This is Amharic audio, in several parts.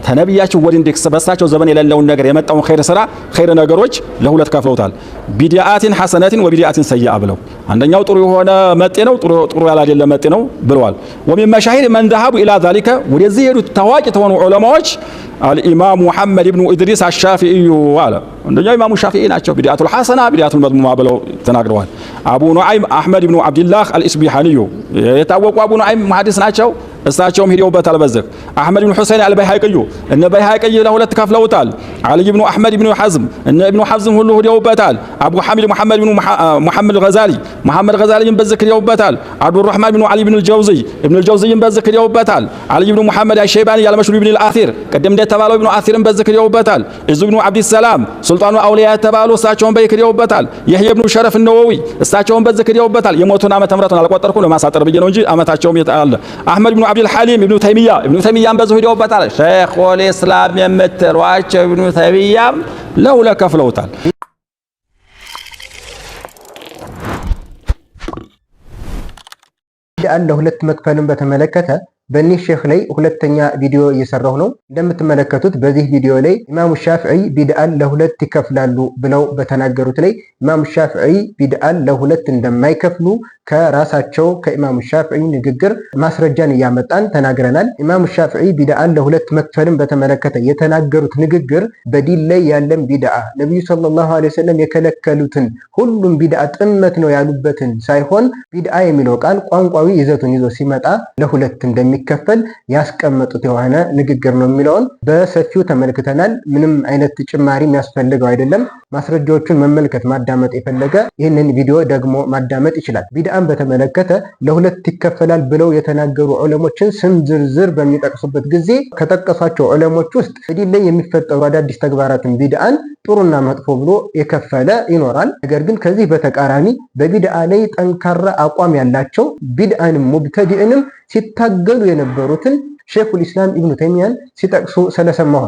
ተነብያቸው ወዲ ኢንዴክስ በሳቸው ዘመን የሌለውን ነገር የመጣውን ኸይር ስራ ኸይር ነገሮች ለሁለት ከፍለውታል። ቢዲአቲን ሐሰነቲን ወቢዲአቲን ሰይአ ብለው አንደኛው ጥሩ የሆነ መጤ ነው፣ ጥሩ ያላደለ መጤ ነው ብለዋል። ወሚን መሻሂር መን ذهቡ ኢላ ذلك ወደዚህ የሄዱት ታዋቂ ተሆኑ ዑለማዎች الإمام محمد بن إدريس الشافعي وعلى عندنا إمام الشافعي ناتشو بدعة الحسنة بدعة المذمومة بلو تناقروان أبو نعيم أحمد بن عبد الله الإصبهاني يتوقع أبو نعيم محدث ناتشو استاچوم هيديو بتال بزق أحمد بن حسين البيهقي إن البيهقي له ሁለት ከፍለውታል علي بن أحمد بن حزم إن ابن حزم ሁሉ هيديو بتال أبو حامد محمد بن محمد الغزالي محمد الغزالي بزق هيديو بتال عبد الرحمن بن علي بن الجوزي ابن الجوزي بزق هيديو بتال علي بن محمد الشيباني المشهور بن الآثير قدم ده تبالو ابن آثير بزق هيديو بتال إز بن عبد السلام سلطان الأولياء تبالو استاچوم بيك هيديو بتال يحيى بن شرف النووي استاچوم بزق هيديو بتال يموتون عام تمرتون አልቆጠርኩ ለማሳጠር ብዬ ነው እንጂ አመታቸውም ይጣል አህመድ ብኑ አብዱል ሐሊም ኢብኑ ተይሚያ በዙ ሄደውበታል። ሸይኹል ኢስላም የምትሏቸው ኢብኑ ተይሚያም ለሁለት ከፍለውታል። ቢድዓን ለሁለት መክፈልን በተመለከተ በኒህ ሼክ ላይ ሁለተኛ ቪዲዮ እየሰራሁ ነው። እንደምትመለከቱት በዚህ ቪዲዮ ላይ ኢማሙ ሻፊዒ ቢድዓን ለሁለት ይከፍላሉ ብለው በተናገሩት ላይ ኢማሙ ሻፊዒ ቢድዓን ለሁለት እንደማይከፍሉ ከራሳቸው ከኢማሙ ሻፊዒ ንግግር ማስረጃን እያመጣን ተናግረናል። ኢማሙ ሻፊዒ ቢድዓን ለሁለት መክፈልን በተመለከተ የተናገሩት ንግግር በዲን ላይ ያለን ቢድዓ ነብዩ ሰለላሁ ዐለይሂ ወሰለም የከለከሉትን ሁሉም ቢድዓ ጥመት ነው ያሉበትን ሳይሆን ቢድዓ የሚለው ቃል ቋንቋዊ ይዘቱን ይዞ ሲመጣ ለሁለት እንደሚከፈል ያስቀመጡት የሆነ ንግግር ነው የሚለውን በሰፊው ተመልክተናል። ምንም አይነት ጭማሪ የሚያስፈልገው አይደለም። ማስረጃዎቹን መመልከት ማዳመጥ የፈለገ ይህንን ቪዲዮ ደግሞ ማዳመጥ ይችላል። ቢድዓን በተመለከተ ለሁለት ይከፈላል ብለው የተናገሩ ዑለሞችን ስም ዝርዝር በሚጠቅሱበት ጊዜ ከጠቀሷቸው ዑለሞች ውስጥ ዲን ላይ የሚፈጠሩ አዳዲስ ተግባራትን ቢድዓን ጥሩና መጥፎ ብሎ የከፈለ ይኖራል። ነገር ግን ከዚህ በተቃራኒ በቢድዓ ላይ ጠንካራ አቋም ያላቸው ቢድዓንም ሙብተዲዕንም ሲታገሉ የነበሩትን ሼኹል ኢስላም ኢብኑ ተይሚያን ሲጠቅሱ ስለሰማሁ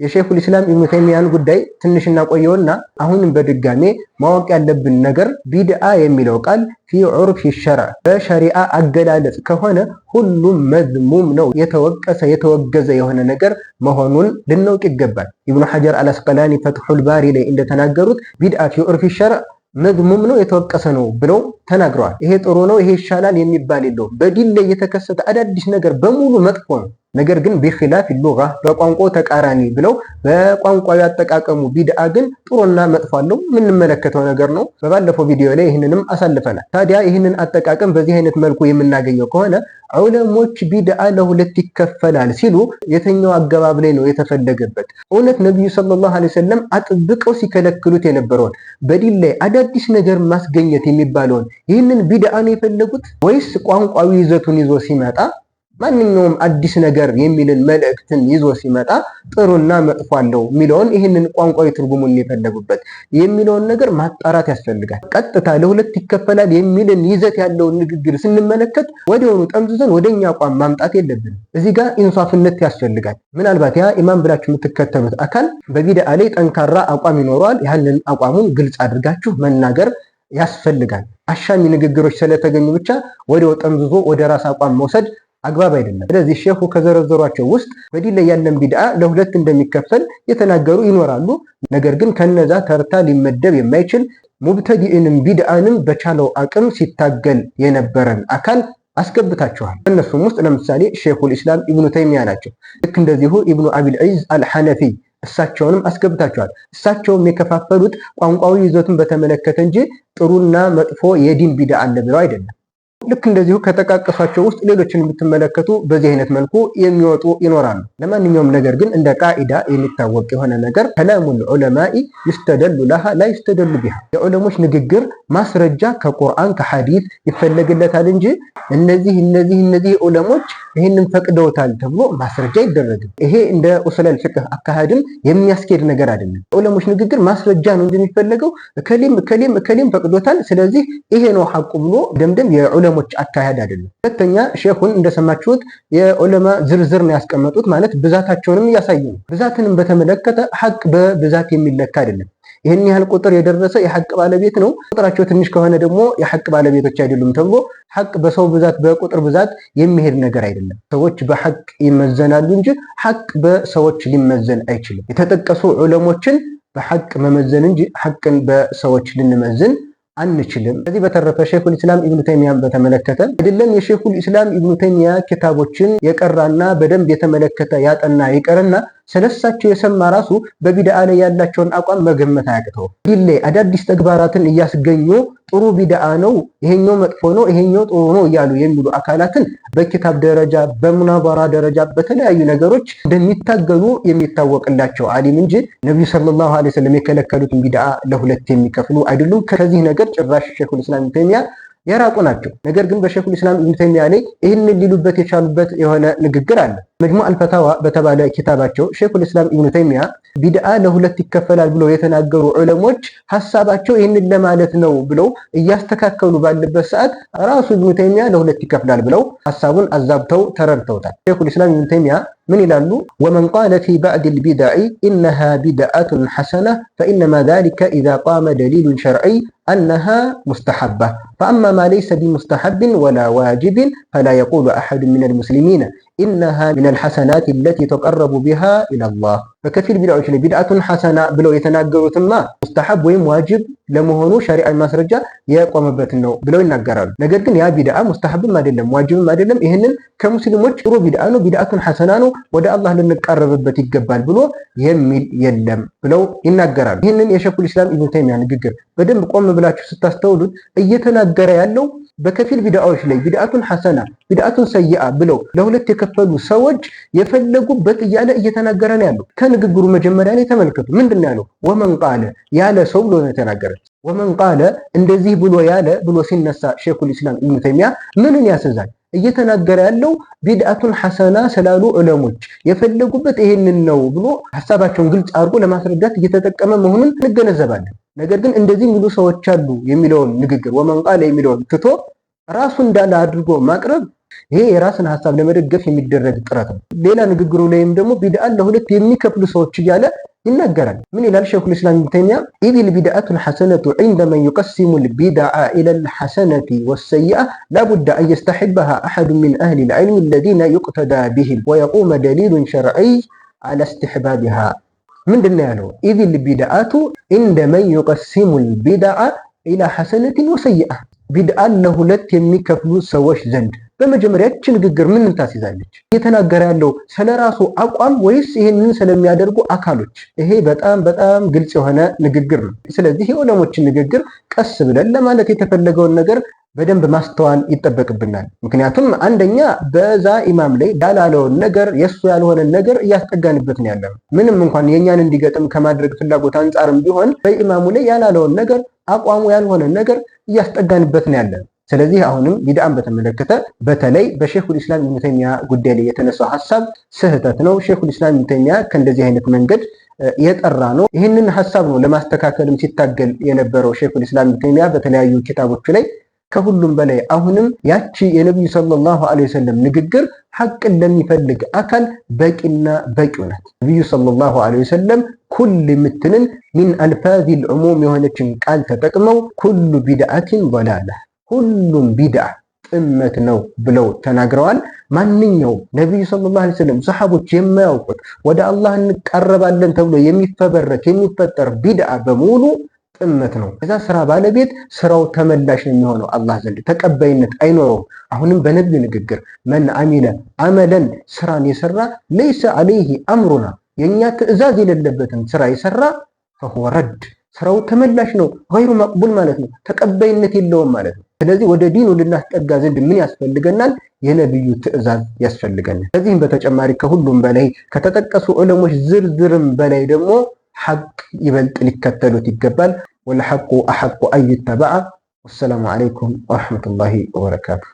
የሼኹል ኢስላም ኢብኑ ተይሚያን ጉዳይ ትንሽ እናቆየውና አሁንም በድጋሜ ማወቅ ያለብን ነገር ቢድዓ የሚለው ቃል ፊ ዑርፍ ሸርዕ በሸሪዓ አገላለጽ ከሆነ ሁሉም መዝሙም ነው፣ የተወቀሰ የተወገዘ የሆነ ነገር መሆኑን ልናውቅ ይገባል። ኢብኑ ሐጀር አልአስቀላኒ ፈትሑል ባሪ ላይ እንደተናገሩት ቢድዓ ፊ ዑርፍ ሸርዕ መዝሙም ነው የተወቀሰ ነው ብለው ተናግረዋል። ይሄ ጥሩ ነው ይሄ ይሻላል የሚባል የለውም። በዲን ላይ የተከሰተ አዳዲስ ነገር በሙሉ መጥፎ ነው። ነገር ግን ቢኺላፍ ሉጋ በቋንቋው ተቃራኒ ብለው በቋንቋው ያጠቃቀሙ ቢድዓ ግን ጥሩና መጥፎ አለው የምንመለከተው ነገር ነው። በባለፈው ቪዲዮ ላይ ይህንንም አሳልፈናል። ታዲያ ይህንን አጠቃቀም በዚህ አይነት መልኩ የምናገኘው ከሆነ ዑለሞች ቢድዓ ለሁለት ይከፈላል ሲሉ የትኛው አገባብ ላይ ነው የተፈለገበት? እውነት ነብዩ ሰለላሁ ዐለይሂ ወሰለም አጥብቀው ሲከለክሉት የነበረውን በዲን ላይ አዳዲስ ነገር ማስገኘት የሚባለውን ይህንን ቢድዓ ነው የፈለጉት ወይስ ቋንቋዊ ይዘቱን ይዞ ሲመጣ ማንኛውም አዲስ ነገር የሚልን መልእክትን ይዞ ሲመጣ ጥሩና መጥፎ አለው የሚለውን ይህንን ቋንቋዊ ትርጉሙን የፈለጉበት የሚለውን ነገር ማጣራት ያስፈልጋል። ቀጥታ ለሁለት ይከፈላል የሚልን ይዘት ያለውን ንግግር ስንመለከት ወዲያውኑ ጠምዝዘን ወደኛ አቋም ማምጣት የለብንም። እዚህ ጋር ኢንሳፍነት ያስፈልጋል። ምናልባት ያ ኢማም ብላችሁ የምትከተሉት አካል በቢድዓ ላይ ጠንካራ አቋም ይኖረዋል። ያንን አቋሙን ግልጽ አድርጋችሁ መናገር ያስፈልጋል። አሻሚ ንግግሮች ስለተገኙ ብቻ ወዲያው ጠምዝዞ ወደ ራስ አቋም መውሰድ አግባብ አይደለም። ስለዚህ ሼኹ ከዘረዘሯቸው ውስጥ በዲን ላይ ያለን ቢድዓ ለሁለት እንደሚከፈል የተናገሩ ይኖራሉ። ነገር ግን ከነዛ ተርታ ሊመደብ የማይችል ሙብተዲዕንም ቢድዓንም በቻለው አቅም ሲታገል የነበረን አካል አስገብታችኋል። እነሱም ውስጥ ለምሳሌ ሼኹል ኢስላም ኢብኑ ተይሚያ ናቸው። ልክ እንደዚሁ ኢብኑ አቢል ዒዝ አልሐነፊ እሳቸውንም አስገብታችኋል። እሳቸውም የከፋፈሉት ቋንቋዊ ይዘቱን በተመለከተ እንጂ ጥሩና መጥፎ የዲን ቢድዓ አለ ብለው አይደለም። ልክ እንደዚሁ ከተቃቀሷቸው ውስጥ ሌሎችን የምትመለከቱ በዚህ አይነት መልኩ የሚወጡ ይኖራሉ። ለማንኛውም ነገር ግን እንደ ቃኢዳ የሚታወቅ የሆነ ነገር ከላሙል ዑለማኢ ይስተደሉ ለሃ ላ ይስተደሉ ቢሃ የዑለሞች ንግግር ማስረጃ ከቁርአን ከሐዲስ ይፈለግለታል እንጂ እነዚህ ዑለሞች ይህንን ፈቅደውታል ተብሎ ማስረጃ አይደረግም። ይሄ እንደ ኡሱለል ፊቅህ አካሄድም የሚያስኬድ ነገር አይደለም። ዑለሞች ንግግር ማስረጃ ነው እንደሚፈለገው ከሊም ፈቅዶታል ስለዚህ ይሄ ነው ሐቁ ብሎ ደምደም የዑለሞች አካሄድ አይደለም። ሁለተኛ ሼኹን እንደሰማችሁት የዑለማ ዝርዝር ነው ያስቀመጡት ማለት ብዛታቸውንም እያሳዩ ነው። ብዛትንም በተመለከተ ሐቅ በብዛት የሚለካ አይደለም። ይህን ያህል ቁጥር የደረሰ የሐቅ ባለቤት ነው፣ ቁጥራቸው ትንሽ ከሆነ ደግሞ የሐቅ ባለቤቶች አይደሉም ተብሎ ሐቅ በሰው ብዛት በቁጥር ብዛት የሚሄድ ነገር አይደለም። ሰዎች በሐቅ ይመዘናሉ እንጂ ሐቅ በሰዎች ሊመዘን አይችልም። የተጠቀሱ ዑለሞችን በሐቅ መመዘን እንጂ ሐቅን በሰዎች ልንመዝን አንችልም። ከዚህ በተረፈ ሸይኹል ኢስላም ኢብኑ ተይሚያን በተመለከተ አይደለም የሸይኹል ኢስላም ኢብኑ ተይሚያ ኪታቦችን የቀራና በደንብ የተመለከተ ያጠና ይቀርና ስለሳቸው የሰማ ራሱ በቢድዓ ላይ ያላቸውን አቋም መገመት አያቅተው። ዲሌ አዳዲስ ተግባራትን እያስገኙ ጥሩ ቢድዓ ነው፣ ይሄኛው መጥፎ ነው፣ ይሄኛው ጥሩ ነው እያሉ የሚሉ አካላትን በኪታብ ደረጃ በሙናባራ ደረጃ በተለያዩ ነገሮች እንደሚታገሉ የሚታወቅላቸው ዓሊም እንጂ ነብዩ ሰለላሁ ዐለይሂ ወሰለም የከለከሉትን ቢድዓ ለሁለት የሚከፍሉ አይደሉም። ከዚህ ነገር ጭራሽ ሸይኹል ኢስላም ኢብኑ ተይሚያ የራቁ ናቸው። ነገር ግን በሸይኹል ኢስላም ኢብኑ ተይሚያ ላይ ይህንን ሊሉበት የቻሉበት የሆነ ንግግር አለ። መጅሙዕ አልፈታዋ በተባለ ኪታባቸው ሸይኹል ኢስላም ኢብኑ ተይሚያ ቢድዓ ለሁለት ይከፈላል ብለው የተናገሩ ዑለሞች ሐሳባቸው ይህንን ለማለት ነው ብለው እያስተካከሉ ባለበት ሰዓት ራሱ ኢብኑ ተይሚያ ለሁለት ይከፍላል ብለው ሐሳቡን አዛብተው ተረድተውታል። ሸይኹል ኢስላም ኢብኑ ተይሚያ ምን ይላሉ? ወመን ቃለ ፊ ባዕድ ልቢድዕ ኢነሃ ቢድዓቱን ሐሰና ፈኢነማ ዛሊከ ኢዛ ቃመ ደሊሉን ሸርዒይ አነሃ ሙስተሐባ ፈአማ ማ ለይሰ ቢሙስተሐብን ወላ ዋጅብን ፈላ የቁሉ አሐዱ ሚነል ሙስሊሚን ኢነሃ ሚነል ሐሰናት አለቲ ተቀረቡ ቢሃ ኢለላህ። በከፊል ቢድዓዎች ላይ ቢድዓቱን ሐሰና ብለው የተናገሩትማ ሙስተሐብ ወይም ዋጅብ ለመሆኑ ሸሪዓዊ ማስረጃ የቆመበትን ነው ብለው ይናገራሉ። ነገር ግን ያ ቢድዓ ሙስተሐብም አይደለም ዋጅብም አይደለም፣ ይህንን ከሙስሊሞች ጥሩ ቢድዓ ነው፣ ቢድዓቱን ሐሰና ነው፣ ወደ አላህ ልንቃረብበት ይገባል ብሎ የሚል የለም ብለው ይናገራሉ። ይህንን የሸይኹል ኢስላም ኢብኑ ተይሚያ ንግግር በደንብ ቆም ብላችሁ ስታስተውሉት እየተናገረ ያለው በከፊል ቢድዓዎች ላይ ቢድዓቱን ሐሰና ቢድዓቱን ሰይአ ብለው ለሁለት የከፈሉ ሰዎች የፈለጉበት እያለ እየተናገረ ነው ያለው። ከንግግሩ መጀመሪያ ላይ ተመልከቱ። ምንድነው ያለው? ወመን ቃለ ያለ ሰው ብሎ ነው የተናገረ። ወመን ቃለ እንደዚህ ብሎ ያለ ብሎ ሲነሳ ሸይኹል ኢስላም ኢብኑ ተይሚያ ምንን ያስዛል? እየተናገረ ያለው ቢድዓቱን ሐሰና ስላሉ ዑለሞች የፈለጉበት ይሄንን ነው ብሎ ሐሳባቸውን ግልጽ አድርጎ ለማስረዳት እየተጠቀመ መሆኑን እንገነዘባለን። ነገር ግን እንደዚህ የሚሉ ሰዎች አሉ የሚለውን ንግግር ወመን ቃለ የሚለውን ትቶ ራሱ እንዳለ አድርጎ ማቅረብ ይሄ የራስን ሐሳብ ለመደገፍ የሚደረግ ጥረት ነው። ሌላ ንግግሩ ላይም ደግሞ ቢድዓን ለሁለት የሚከፍሉ ሰዎች እያለ ይናገራል። ምን ይላል ሸይኹል ኢስላም ኢብኑ ተይሚያ? ኢዚል ቢድዓቱል ሐሰነቱ ዒንደ መን ዩቀሲሙል ቢድዓ ኢለል ሐሰነቲ ወሰይአ ላቡደ አን የስተሒበሃ አሐዱ ሚን አህሊል ዒልሚ አለዚነ ዩቅተዳ ቢሂም ወየቁመ ደሊሉን ሸርዒይ ዐላ እስትሕባቢሃ። ምንድን ነው ያለው? ኢዚል ቢድዓቱ ዒንደ መን ዩቀሲሙል ቢድዓ ኢላ ሐሰነቲን ወሰይአ። ቢድዓን ለሁለት የሚከፍሉ ሰዎች ዘንድ በመጀመሪያች ንግግር ምን ታስይዛለች? እየተናገረ ያለው ስለራሱ አቋም ወይስ ይሄንን ስለሚያደርጉ አካሎች? ይሄ በጣም ግልጽ የሆነ ንግግር ነው። ስለዚህ የዑለሞችን ንግግር ቀስ ብለን ለማለት የተፈለገውን ነገር በደንብ ማስተዋል ይጠበቅብናል። ምክንያቱም አንደኛ በዛ ኢማም ላይ ያላለውን ነገር የሱ ያልሆነን ነገር እያስጠጋንበት ነው ያለው። ምንም እንኳን የኛን እንዲገጥም ከማድረግ ፍላጎት አንጻርም ቢሆን በኢማሙ ላይ ያላለውን ነገር አቋሙ ያልሆነን ነገር እያስጠጋንበት ነው ያለው። ስለዚህ አሁንም ቢድዓን በተመለከተ በተለይ በሸይኹል ኢስላም ኢብኑ ተይሚያ ጉዳይ ላይ የተነሳው ሐሳብ ስህተት ነው። ሸይኹል ኢስላም ኢብኑ ተይሚያ ከእንደዚህ አይነት መንገድ የጠራ ነው። ይህንን ሐሳብ ነው ለማስተካከልም ሲታገል የነበረው ሸይኹል ኢስላም ኢብኑ ተይሚያ በተለያዩ ኪታቦቹ ላይ። ከሁሉም በላይ አሁንም ያቺ የነብዩ ሰለላሁ ዐለይሂ ወሰለም ንግግር ሐቅን ለሚፈልግ አካል በቂና በቂው ናት። ነብዩ ሰለላሁ ዐለይሂ ወሰለም ኩል ምትንን ሚን አልፋዚል ዑሙም የሆነችን ቃል ተጠቅመው ኩሉ ቢድዓቲን ضላላ ሁሉም ቢድዓ ጥመት ነው ብለው ተናግረዋል። ማንኛውም ነብዩ ሰለላሁ ዐለይሂ ወሰለም ሰሐቦች የማያውቁት ወደ አላህ እንቀርባለን ተብሎ የሚፈበረክ የሚፈጠር ቢድዓ በሙሉ ጥመት ነው። እዛ ስራ ባለቤት ስራው ተመላሽ ነው የሚሆነው አላህ ዘንድ ተቀባይነት አይኖረውም። አሁንም በነብዩ ንግግር መን አሚለ አመለን ስራን የሰራ ለይሰ ዐለይሂ አምሩና የኛ ትዕዛዝ የሌለበትን ስራ የሰራ فهو ረድ ስራው ተመላሽ ነው፣ غير መቅቡል ማለት ነው፣ ተቀባይነት የለውም ማለት ነው። ስለዚህ ወደ ዲኑ ልናስጠጋ ዘንድ ምን ያስፈልገናል? የነብዩ ትዕዛዝ ያስፈልገናል። ከዚህም በተጨማሪ ከሁሉም በላይ ከተጠቀሱ ዑለሞች ዝርዝርም በላይ ደግሞ ሐቅ ይበልጥ ሊከተሉት ይገባል። ወልሐቁ አሐቁ አን ይተበዐ። ወሰላሙ ዐለይኩም ወረሕመቱላሂ ወበረካቱሁ።